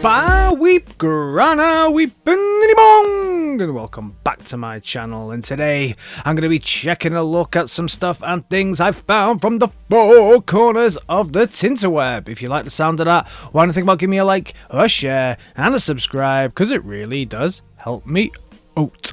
Fire weep, grana weepin' bong, and welcome back to my channel. And today I'm going to be checking a look at some stuff and things I've found from the four corners of the Tinterweb. If you like the sound of that, why don't you think about giving me a like, a share, and a subscribe, because it really does help me out.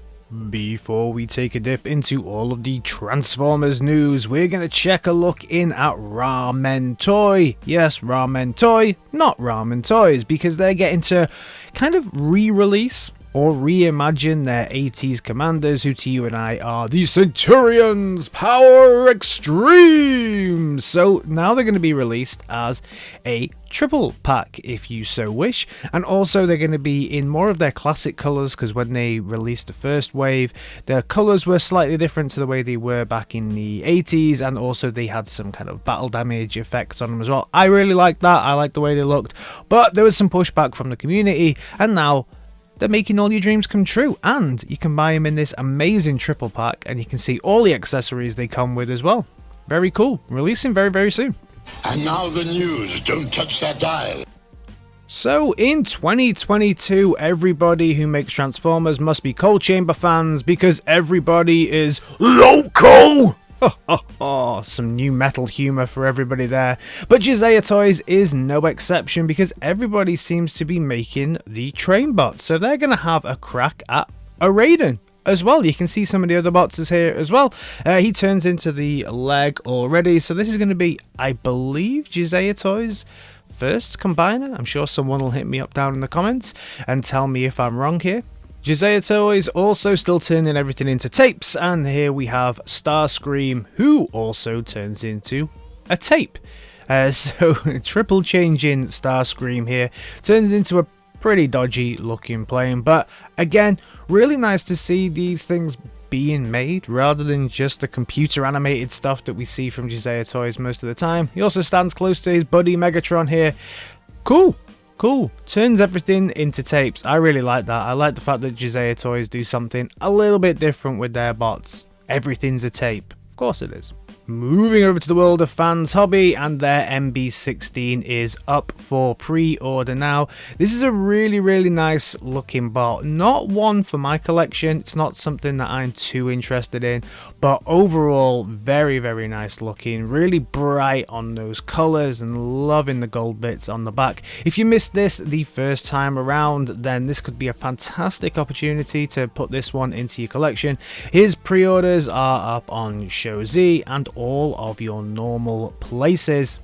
Before we take a dip into all of the Transformers news, we're going to check a look in at Ramen Toy. Yes, Ramen Toy, not Ramen Toys, because they're getting to kind of re-release or reimagine their 80s commanders, who to you and I are the Centurions Power Extreme. So now they're going to be released as a triple pack, if you so wish, and also they're going to be in more of their classic colours, because when they released the first wave, their colours were slightly different to the way they were back in the 80s, and also they had some kind of battle damage effects on them as well. I really liked that. I liked the way they looked, but there was some pushback from the community, and now they're making all your dreams come true, and you can buy them in this amazing triple pack, and you can see all the accessories they come with as well. Very cool. Releasing very, very soon. And now the news. Don't touch that dial. So in 2022, everybody who makes Transformers must be Cold Chamber fans, because everybody is local. Some new metal humour for everybody there. But Josiah Toys is no exception, because everybody seems to be making the train bots. So they're going to have a crack at a Raiden as well. You can see some of the other bots is here as well. He turns into the leg already. So this is going to be, I believe, Josiah Toys' first combiner. I'm sure someone will hit me up down in the comments and tell me if I'm wrong here. Josiah Toys also still turning everything into tapes, and here we have Starscream, who also turns into a tape. So triple change in Starscream here, turns into a pretty dodgy looking plane, but again, really nice to see these things being made rather than just the computer animated stuff that we see from Josiah Toys most of the time. He also stands close to his buddy Megatron here. Cool. Turns everything into tapes. I really like that. I like the fact that Josiah Toys do something a little bit different with their bots. Everything's a tape. Of course it is. Moving over to the world of fans hobby, and their MB16 is up for pre-order now. This is a really nice looking bot. Not one for my collection. It's not something that I'm too interested in, but overall very nice looking. Really bright on those colors, and loving the gold bits on the back. If you missed this the first time around, then this could be a fantastic opportunity to put this one into your collection. His pre-orders are up on Show Z and all of your normal places.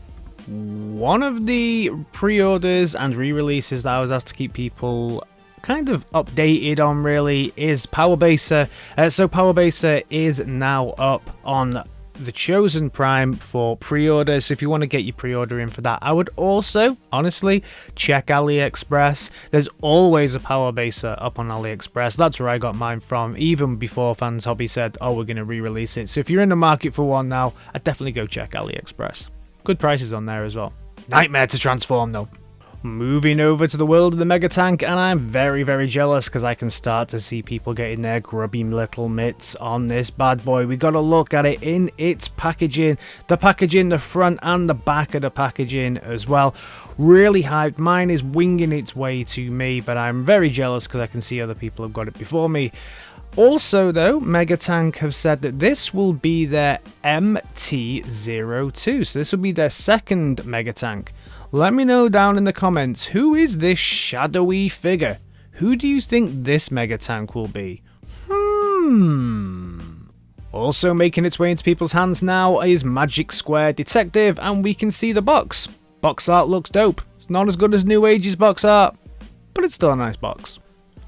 One of the pre-orders and re-releases that I was asked to keep people kind of updated on really is Power Baser. So Power Baser is now up on the Chosen Prime for pre-order, so if you want to get your pre-order in for that, I would also honestly check AliExpress. There's always a Power Baser up on AliExpress. That's where I got mine from, even before Fans Hobby said, oh, we're going to re-release it. So if you're in the market for one now, I'd definitely go check AliExpress. Good prices on there as well. Nightmare to transform though. Moving over to the world of the Megatank, and I'm very jealous because I can start to see people getting their grubby little mitts on this bad boy. We got to look at it in its packaging, the front and the back of the packaging as well. Really hyped. Mine is winging its way to me, but I'm very jealous because I can see other people have got it before me. Also though, Megatank have said that this will be their MT-02, so this will be their second Megatank. Let me know down in the comments, who is this shadowy figure? Who do you think this Megatank will be? Also making its way into people's hands now is Magic Square Detective, and we can see the box. Box art looks dope. It's not as good as New Age's box art, but it's still a nice box.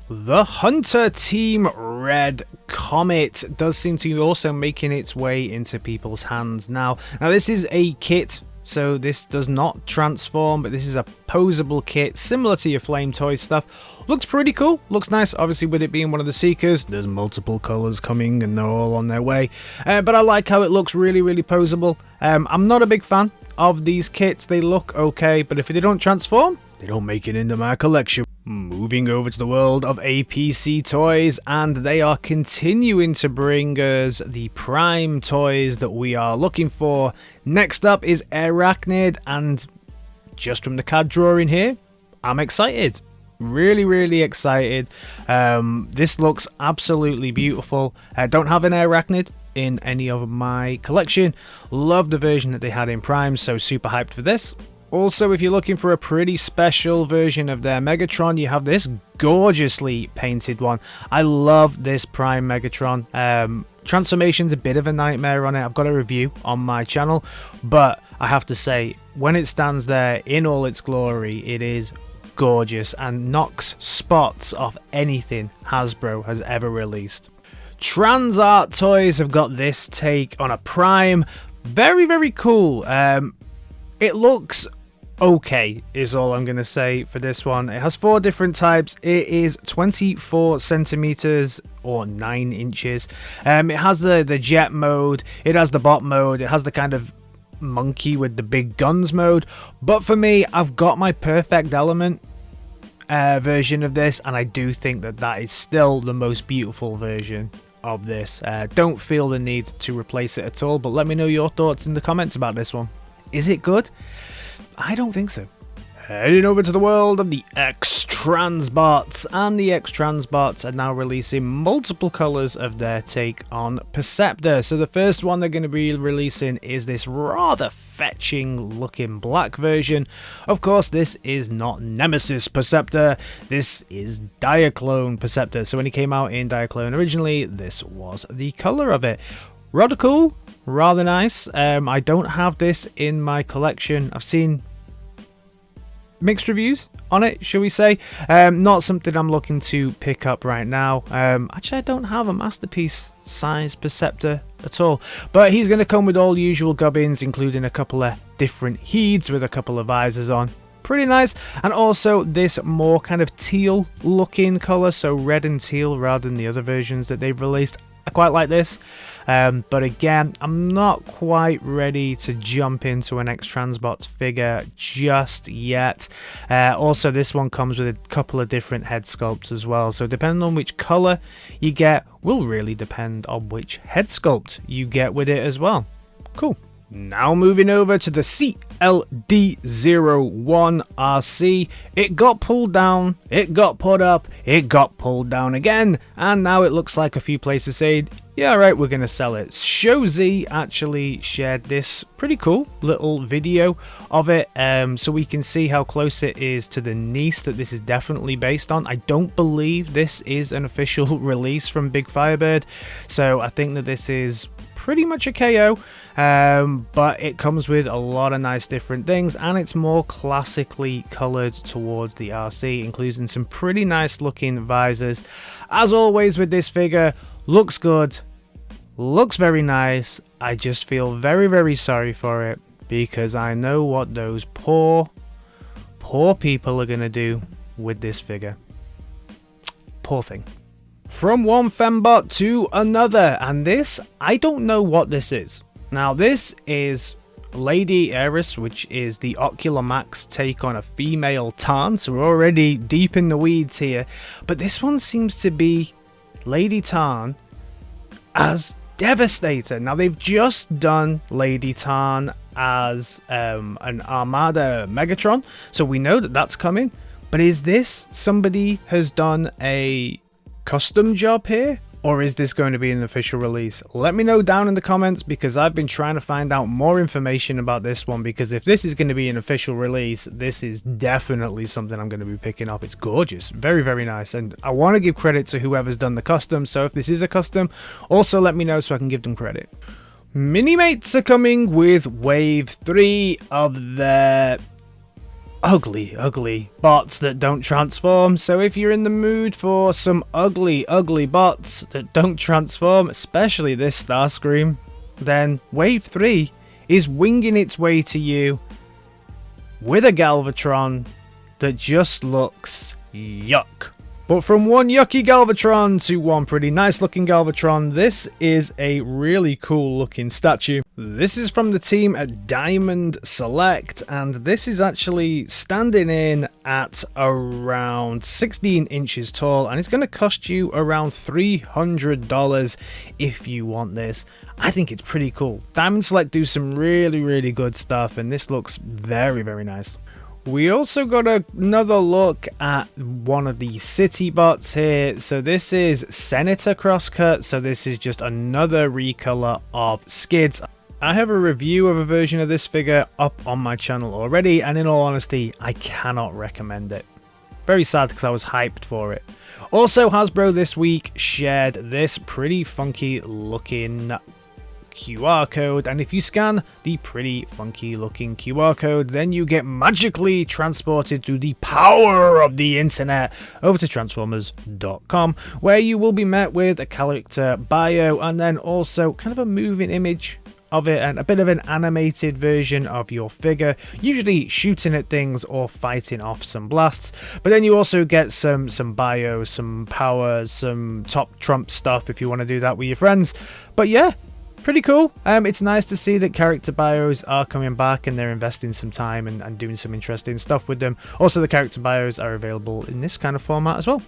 The Hunter Team Red Comet does seem to be also making its way into people's hands now. Now this is a kit, so this does not transform, but this is a posable kit similar to your Flame Toy stuff. Looks pretty cool, looks nice. Obviously with it being one of the Seekers, there's multiple colors coming and they're all on their way, but I like how it looks really posable. I'm not a big fan of these kits. They look okay, but if they don't transform, they don't make it into my collection. Moving over to the world of APC toys, and they are continuing to bring us the Prime toys that we are looking for. Next up is Airachnid, and just from the card drawing here, I'm excited. Really excited. This looks absolutely beautiful. I don't have an Airachnid in any of my collection. Love the version that they had in Prime, so super hyped for this. Also, if you're looking for a pretty special version of their Megatron, you have this gorgeously painted one. I love this Prime Megatron. Transformation's a bit of a nightmare on it. I've got a review on my channel, but I have to say, when it stands there in all its glory, it is gorgeous and knocks spots off anything Hasbro has ever released. Transart Toys have got this take on a Prime. Very cool. It looks okay is all I'm gonna say for this one. It has 4 different types. It is 24 centimeters or 9 inches. It has the jet mode, it has the bot mode, it has the kind of monkey with the big guns mode, but for me, I've got my perfect element version of this, and I do think that that is still the most beautiful version of this. Don't feel the need to replace it at all, but let me know your thoughts in the comments about this one. Is it good? I don't think so. Heading over to the world of the X-Transbots, and the X-Transbots are now releasing multiple colours of their take on Perceptor. So the first one they're going to be releasing is this rather fetching looking black version. Of course, this is not Nemesis Perceptor, this is Diaclone Perceptor. So when he came out in Diaclone originally, this was the colour of it. Rather cool, rather nice. I don't have this in my collection. I've seen mixed reviews on it, shall we say. Not something I'm looking to pick up right now. Actually, I don't have a masterpiece size Perceptor at all, but he's going to come with all usual gubbins, including a couple of different heeds with a couple of visors on. Pretty nice. And also this more kind of teal looking color, so red and teal rather than the other versions that they've released. I quite like this, but again, I'm not quite ready to jump into an X-Transbots figure just yet. Also, this one comes with a couple of different head sculpts as well, so depending on which color you get will really depend on which head sculpt you get with it as well. Cool. Now moving over to the CLD01 RC. It got pulled down, it got put up, it got pulled down again, and now it looks like a few places said, yeah, right, we're gonna sell it. ShowZ actually shared this pretty cool little video of it, so we can see how close it is to the niece that this is definitely based on. I don't believe this is an official release from Big Firebird, so I think that this is pretty much a KO, but it comes with a lot of nice different things, and it's more classically colored towards the RC, including some pretty nice looking visors. As always with this figure, looks good, looks very nice. I just feel very sorry for it, because I know what those poor people are gonna do with this figure. Poor thing. From one fembot to another, and this, I don't know what this is. Now this is Lady Eris, which is the Ocular Max take on a female Tarn, so we're already deep in the weeds here, but this one seems to be Lady Tarn as Devastator. Now they've just done Lady Tarn as an Armada Megatron, so we know that that's coming, but is this somebody has done a custom job here, or is this going to be an official release? Let me know down in the comments, because I've been trying to find out more information about this one, because if this is going to be an official release, this is definitely something I'm going to be picking up. It's gorgeous, very nice, and I want to give credit to whoever's done the custom, so if this is a custom, also let me know so I can give them credit. Minimates are coming with Wave 3 of their ugly bots that don't transform. So if you're in the mood for some ugly bots that don't transform, especially this Starscream, then Wave 3 is winging its way to you with a Galvatron that just looks yuck. But from one yucky Galvatron to one pretty nice looking Galvatron, this is a really cool looking statue. This is from the team at Diamond Select, and this is actually standing in at around 16 inches tall, and it's going to cost you around $300 if you want this. I think it's pretty cool. Diamond Select do some really good stuff, and this looks very nice. We also got another look at one of the city bots here. So this is Senator Crosscut. So this is just another recolor of Skids. I have a review of a version of this figure up on my channel already, and in all honesty, I cannot recommend it. Very sad because I was hyped for it. Also, Hasbro this week shared this pretty funky looking QR code, and if you scan the pretty funky looking QR code, then you get magically transported through the power of the internet over to Transformers.com, where you will be met with a character bio and then also kind of a moving image of it and a bit of an animated version of your figure, usually shooting at things or fighting off some blasts. But then you also get some bio, some power, some top trump stuff if you want to do that with your friends. But yeah, pretty cool. It's nice to see that character bios are coming back and they're investing some time and doing some interesting stuff with them. Also, the character bios are available in this kind of format as well.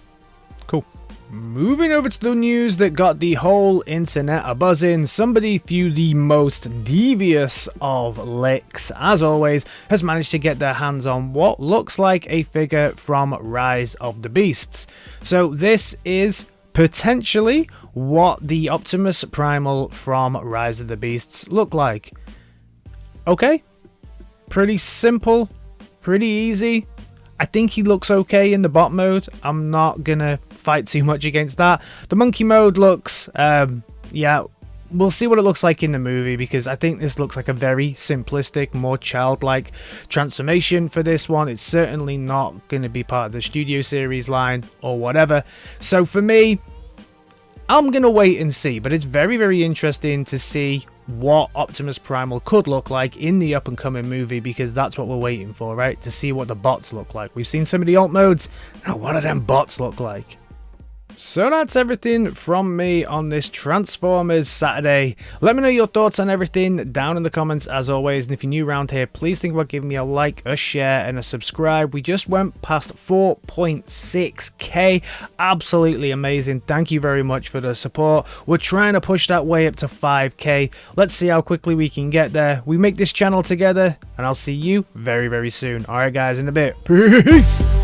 Cool. Moving over to the news that got the whole internet a-buzzing, somebody through the most devious of licks, as always, has managed to get their hands on what looks like a figure from Rise of the Beasts. So this is potentially what the Optimus Primal from Rise of the Beasts look like. Okay, pretty simple, pretty easy. I think he looks okay in the bot mode. I'm not gonna fight too much against that. The monkey mode looks, yeah, we'll see what it looks like in the movie, because I think this looks like a very simplistic, more childlike transformation for this one. It's certainly not going to be part of the Studio Series line or whatever. So for me, I'm going to wait and see, but it's very, very interesting to see what Optimus Primal could look like in the up and coming movie, because that's what we're waiting for, right? To see what the bots look like. We've seen some of the alt modes. Now what do them bots look like? So that's everything from me on this Transformers Saturday. Let me know your thoughts on everything down in the comments as always, and if you're new around here, please think about giving me a like, a share and a subscribe. We just went past 4.6k. Absolutely amazing. Thank you very much for the support. We're trying to push that way up to 5k. Let's see how quickly we can get there. We make this channel together, and I'll see you very, very soon. Alright guys, in a bit. Peace!